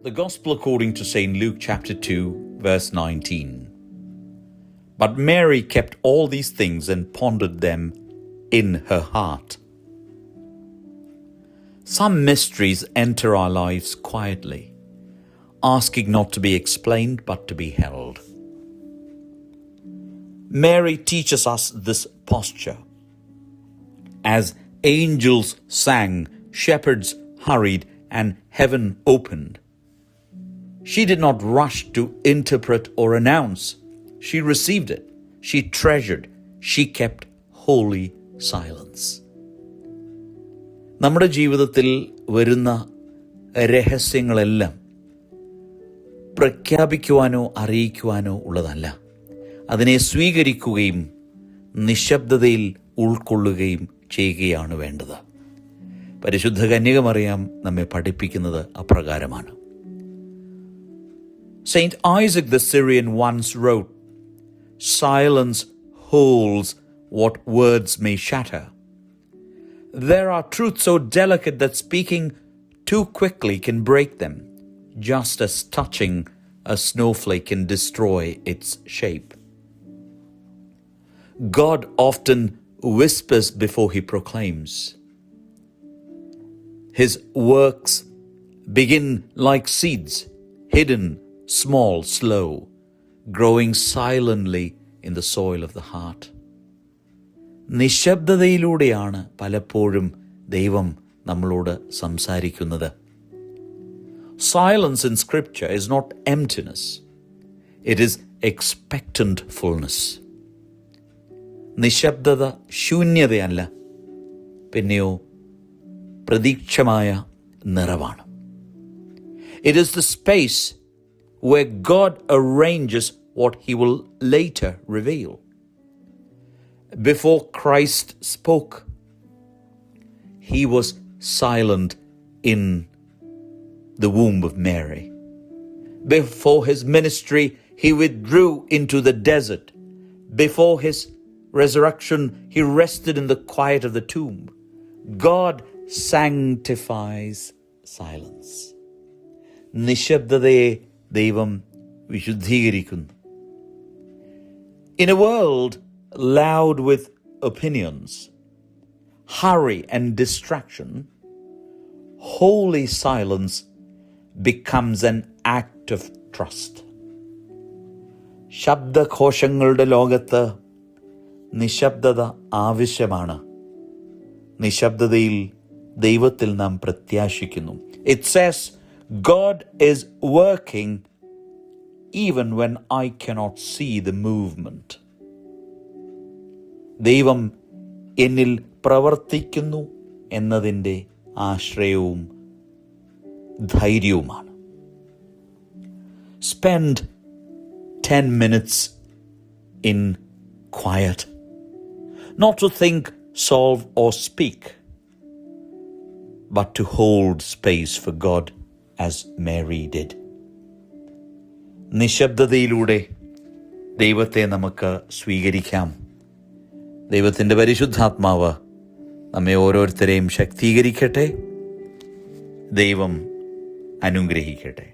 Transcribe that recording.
The Gospel according to St. Luke chapter 2, verse 19. But Mary kept all these things and pondered them in her heart. Some mysteries enter our lives quietly, asking not to be explained but to be held. Mary teaches us this posture. As angels sang, shepherds hurried, and heaven opened, she did not rush to interpret or announce. She received it. She treasured. She kept holy silence. നമ്മുടെ ജീവിതത്തിൽ വരുന്ന രഹസ്യങ്ങളെല്ലാം പ്രഖ്യാപിക്കുവാനോ അറിയിക്കുവാനോ ഉള്ളതല്ല. അതിനെ സ്വീകരിക്കുകയും നിശബ്ദതയിൽ ഉൾക്കൊള്ളുകയും ചെയ്യുകയാണ് വേണ്ടത്. പരിശുദ്ധ കന്യകമറിയാം നമ്മെ പഠിപ്പിക്കുന്നത് അപ്രകാരമാണ്. Saint Isaac the Syrian once wrote, "Silence holds what words may shatter." There are truths so delicate that speaking too quickly can break them, just as touching a snowflake can destroy its shape. God often whispers before he proclaims. His works begin like seeds, hidden, small, slow, growing silently in the soil of the heart. നിശബ്ദതയിലൂടെയാണ് പലപ്പോഴും ദൈവം നമ്മളോട് സംസാരിക്കുന്നത്. Silence in scripture is not emptiness. It is expectant fullness. നിശബ്ദത ശൂന്യതയല്ല, പിന്നെയോ പ്രതീക്ഷമായ നിറവാണ്. It is the space where God arranges what he will later reveal. Before Christ spoke, he was silent in the womb of Mary. Before his ministry, he withdrew into the desert. Before his resurrection, he rested in the quiet of the tomb. God sanctifies silence. നിശബ്ദതയെ ദൈവം വിശുദ്ധീകരിക്കുന്നു. In a world loud with opinions, hurry and distraction, holy silence becomes an act of trust. ശബ്ദഘോഷങ്ങളുടെ ലോകത്ത് നിശബ്ദത ആവശ്യമാണ്. നിശബ്ദതയിൽ ദൈവത്തിൽ നാം പ്രത്യാശിക്കുന്നു. It says, God is working even when I cannot see the movement. ദൈവം എന്നിൽ പ്രവർത്തിക്കുന്നു എന്നതിൻ്റെ ആശ്രയവും ധൈര്യവുമാണ്. Spend 10 minutes in quiet, not to think, solve, or speak, but to hold space for God as Mary did. നിശബ്ദതയിലൂടെ ദൈവത്തെ നമുക്ക് സ്വീകരിക്കാം. ദൈവത്തിൻ്റെ പരിശുദ്ധാത്മാവ് നമ്മെ ഓരോരുത്തരെയും ശക്തീകരിക്കട്ടെ. ദൈവം അനുഗ്രഹിക്കട്ടെ.